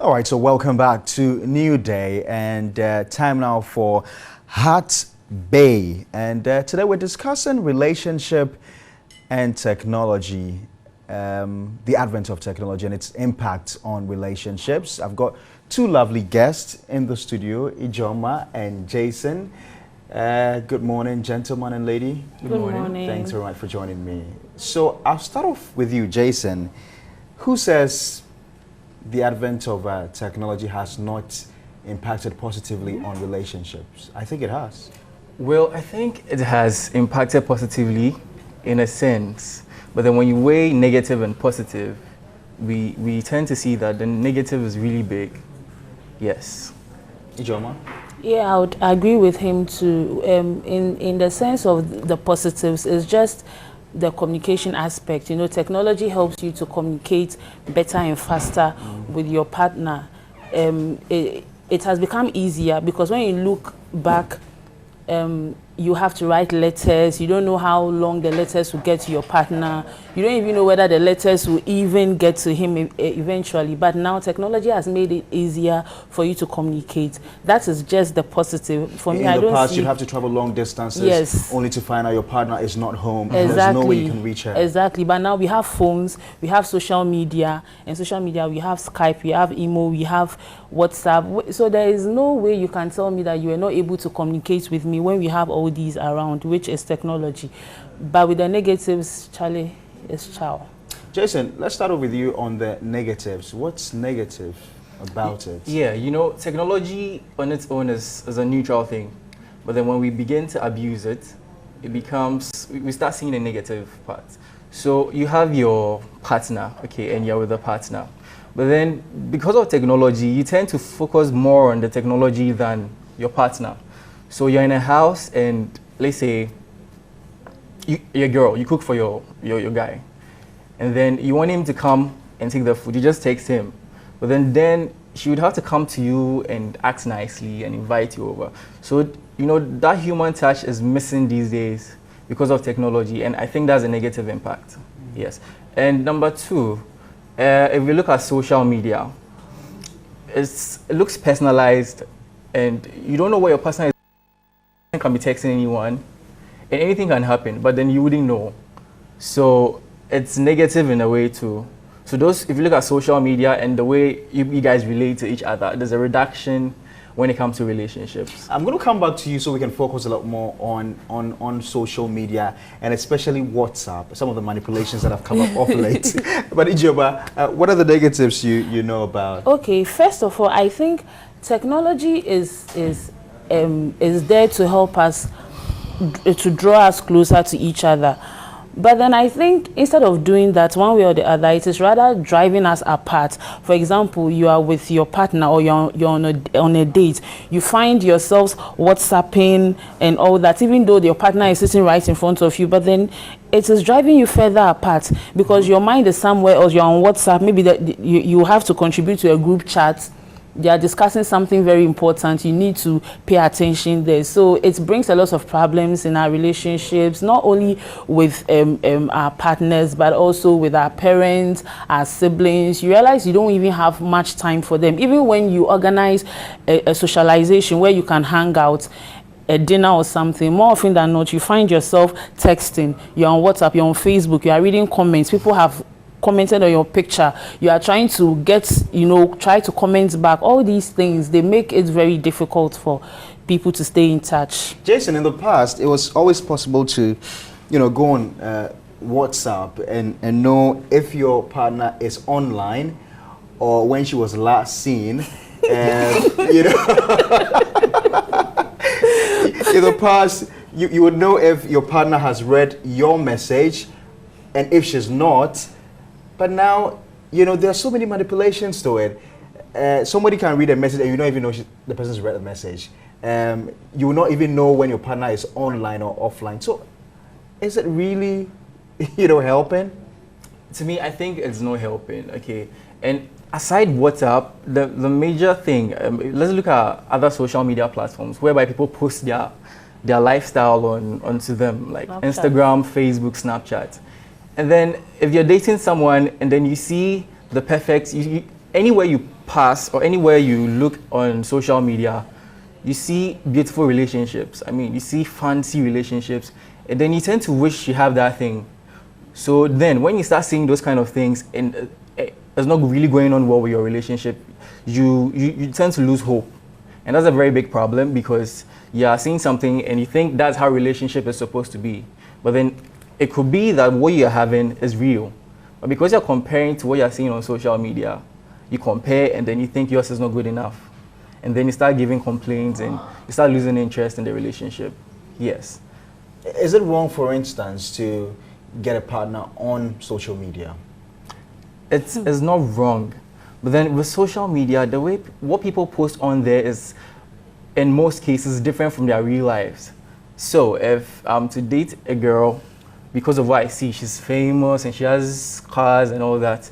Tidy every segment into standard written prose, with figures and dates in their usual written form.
All right, so welcome back to New Day, and time now for Heart Bay. And today we're discussing relationship and technology, the advent of technology and its impact on relationships. I've got two lovely guests in the studio, Ijoma and Jason. Good morning, gentlemen and lady. Good morning. Thanks very much for joining me. So I'll start off with you, Jason. Who says the advent of technology has not impacted positively on relationships? I think it has. Well, I think it has impacted positively in a sense, but then when you weigh negative and positive, we tend to see that the negative is really big. Yes. Ijoma? Yeah, I would agree with him too. In the sense of the positives, it's just the communication aspect. You know, technology helps you to communicate better and faster with your partner. It has become easier because when you look back, you have to write letters. You don't know how long the letters will get to your partner. You don't even know whether the letters will even get to him eventually. But now technology has made it easier for you to communicate. That is just the positive. For me, I don't see... In the past, you'd have to travel long distances, yes, only to find out your partner is not home. Exactly. There's no way you can reach her. Exactly. But now we have phones, we have social media, and social media, we have Skype, we have email, we have WhatsApp. So there is no way you can tell me that you are not able to communicate with me when we have all these around, which is technology. But with the negatives, Charlie, it's ciao. Jason, let's start off with you on the negatives. What's negative about it? Yeah, you know, technology on its own is a neutral thing. But then when we begin to abuse it, it becomes, we start seeing the negative part. So you have your partner, okay, and you're with a partner. But then because of technology, you tend to focus more on the technology than your partner. So you're in a house and let's say you're a girl, you cook for your guy. And then you want him to come and take the food, you just text him. But then she would have to come to you and act nicely and invite you over. So, you know, that human touch is missing these days because of technology. And I think that's a negative impact, yes. And number two, if we look at social media, it looks personalized and you don't know what your partner is. Can be texting anyone and anything can happen, but then you wouldn't know. So it's negative in a way too. So if you look at social media and the way you guys relate to each other, there's a reduction when it comes to relationships. I'm going to come back to you so we can focus a lot more on social media and especially WhatsApp, some of the manipulations that have come up of late. But Ijoma, what are the negatives you know about? Okay, first of all, I think technology is there to help us, to draw us closer to each other. But then I think instead of doing that one way or the other, it is rather driving us apart. For example, you are with your partner or you're on a date. You find yourselves WhatsApping and all that, even though your partner is sitting right in front of you. But then it is driving you further apart because your mind is somewhere else. You're on WhatsApp. Maybe you have to contribute to a group chat. They are discussing something very important. You need to pay attention there. So it brings a lot of problems in our relationships, not only with our partners, but also with our parents, our siblings. You realize you don't even have much time for them. Even when you organize a socialization where you can hang out, a dinner or something, more often than not, you find yourself texting. You're on WhatsApp, you're on Facebook, you are reading comments. People have commented on your picture, you are trying to get, try to comment back. All these things, they make it very difficult for people to stay in touch. Jason, in the past, it was always possible to, go on WhatsApp and know if your partner is online or when she was last seen. And, in the past, you would know if your partner has read your message and if she's not. But now, there are so many manipulations to it. Somebody can read a message and you don't even know the person's read the message. You will not even know when your partner is online or offline. So is it really, helping? To me, I think it's not helping, okay? And aside WhatsApp, the major thing, let's look at other social media platforms whereby people post their lifestyle onto them, like Snapchat. Instagram, Facebook, Snapchat. And then if you're dating someone and then you see the perfect, anywhere you pass or anywhere you look on social media, you see beautiful relationships. I mean, you see fancy relationships, and then you tend to wish you have that thing. So then when you start seeing those kind of things and it's not really going on well with your relationship, you tend to lose hope. And that's a very big problem because you are seeing something and you think that's how relationship is supposed to be. But then it could be that what you're having is real. But because you're comparing to what you're seeing on social media, you compare and then you think yours is not good enough. And then you start giving complaints and you start losing interest in the relationship. Yes. Is it wrong, for instance, to get a partner on social media? It's not wrong. But then with social media, the way what people post on there is, in most cases, different from their real lives. So if I'm to date a girl, because of what I see, she's famous and she has cars and all that,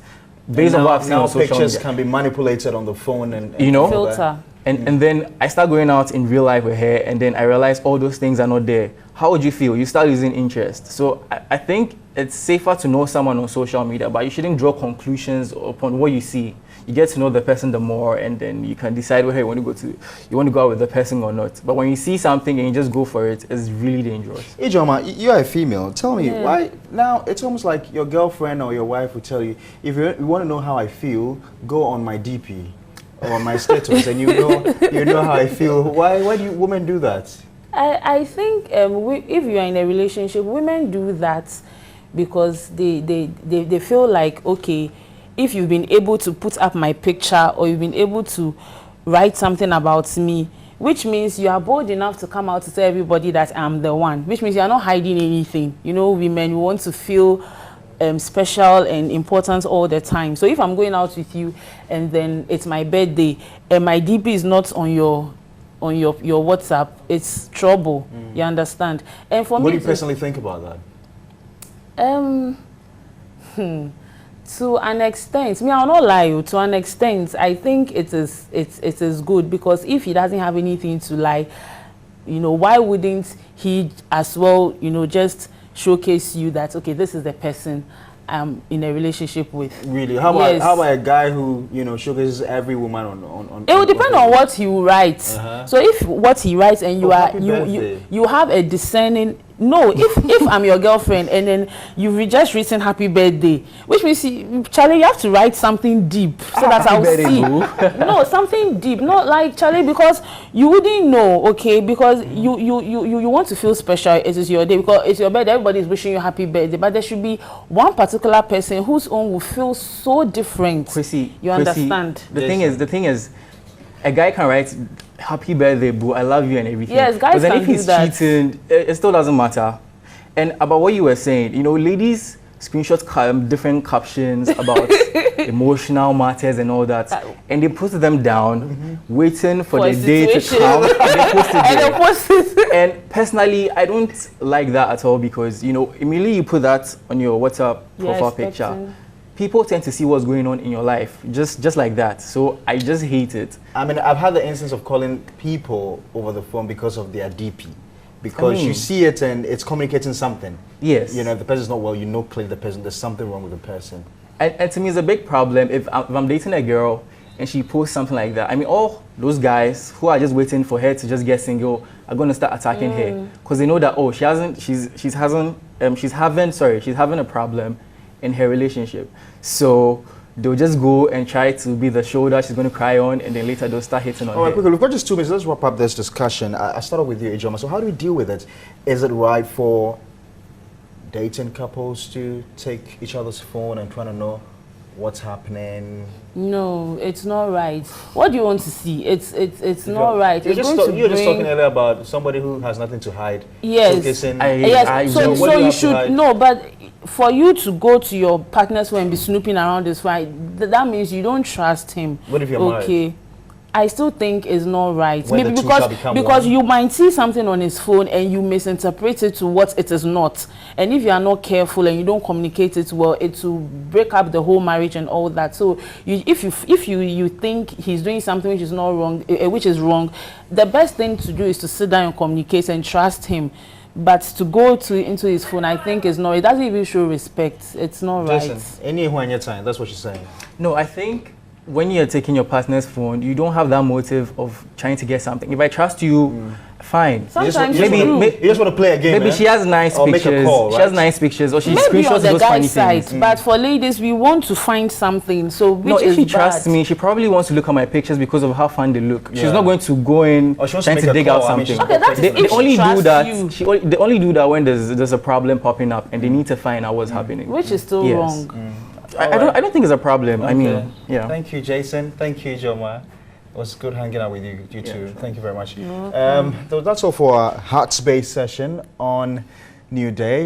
based on what I've seen on social pictures media, can be manipulated on the phone and you know, all that. Filter. and then I start going out in real life with her, and then I realize all those things are not there. How would you feel? You start losing interest. So I think it's safer to know someone on social media, but you shouldn't draw conclusions upon what you see. You get to know the person the more, and then you can decide whether you want to go out with the person or not. But when you see something and you just go for it, it's really dangerous. Ijoma, you're a female. Tell me, why now it's almost like your girlfriend or your wife will tell you, if you want to know how I feel, go on my DP or on my status, and you know how I feel. Why do women do that? I think if you are in a relationship, women do that because they feel like, okay, if you've been able to put up my picture or you've been able to write something about me, which means you are bold enough to come out to tell everybody that I'm the one, which means you are not hiding anything. You know, women, we want to feel special and important all the time. So if I'm going out with you and then it's my birthday and my DP is not on your WhatsApp, it's trouble. You understand? And for me, what do you personally think about that? To an extent, I'll not lie you, to an extent, I think it is good, because if he doesn't have anything to lie, you know, why wouldn't he as well, you know, just showcase you that, okay, this is the person I'm in a relationship with. Really? How about a guy who, you know, showcases every woman on it will depend on what he writes. So if what he writes and you are you have a discerning. No, if I'm your girlfriend and then you've just written happy birthday, which means, Charlie, you have to write something deep so that I'll see. No, something deep, not like, Charlie, because you wouldn't know, okay, because you want to feel special. It is your day, because it's your birthday, everybody is wishing you happy birthday, but there should be one particular person whose own will feel so different. Chrissy, understand? The thing is, a guy can write happy birthday, boo, I love you and everything. Yes, guys but then can if he's do that. cheating, it still doesn't matter. And about what you were saying, you know, ladies screenshot different captions about emotional matters and all that, and they post them down, waiting for the day to come, and they post it there. And personally, I don't like that at all, because, you know, immediately you put that on your WhatsApp profile picture, people tend to see what's going on in your life, just like that. So I just hate it. I mean, I've had the instance of calling people over the phone because of their DP. Because you see it and it's communicating something. Yes. You know, if the person's not well, you know clearly the person, there's something wrong with the person. And to me, it's a big problem if I'm dating a girl and she posts something like that. I mean, all those guys who are just waiting for her to just get single are going to start attacking her, because they know that, oh, she's having a problem in her relationship. So they'll just go and try to be the shoulder she's going to cry on, and then later they'll start hitting on her. All right, quickly, we've got just 2 minutes. Let's wrap up this discussion. I start off with you, Ijoma. So how do we deal with it? Is it right for dating couples to take each other's phone and trying to know what's happening? No, it's not right. What do you want to see? It's not right. You were just talking earlier about somebody who has nothing to hide. Yes. So you should know, but for you to go to your partner's phone and be snooping around his phone, that means you don't trust him. What if you're married? I still think it's not right. When maybe because you might see something on his phone and you misinterpret it to what it is not. And if you are not careful and you don't communicate it well, it will break up the whole marriage and all that. So if you think he's doing something which is not wrong, which is wrong, the best thing to do is to sit down and communicate and trust him. But to go into his phone, I think is not. It doesn't even show respect. It's not right. Listen, any when your time. That's what you're saying. No, I think when you're taking your partner's phone, you don't have that motive of trying to get something. If I trust you, fine. Sometimes you maybe just want to play a game. maybe she has nice Or make a pictures. call, She has right? nice pictures, or she maybe on screenshots the those funny guy's side, things. but for ladies, we want to find something. So which No, if is she bad. trusts me, she probably wants to look at my pictures because of how fun they look. Yeah. She's not going to go in Or she wants to trying make to a dig call. out I mean, something. she's Okay, that's they, if they she only do trusts that. you. They only do that when there's a problem popping up and they need to find out what's happening. Which is still Yes. wrong. I don't think it's a problem. I mean, yeah. Thank you, Jason. Thank you, Joma. It was good hanging out with you two. Thank you very much. You're welcome. That's all for our Hearts Based session on New Day.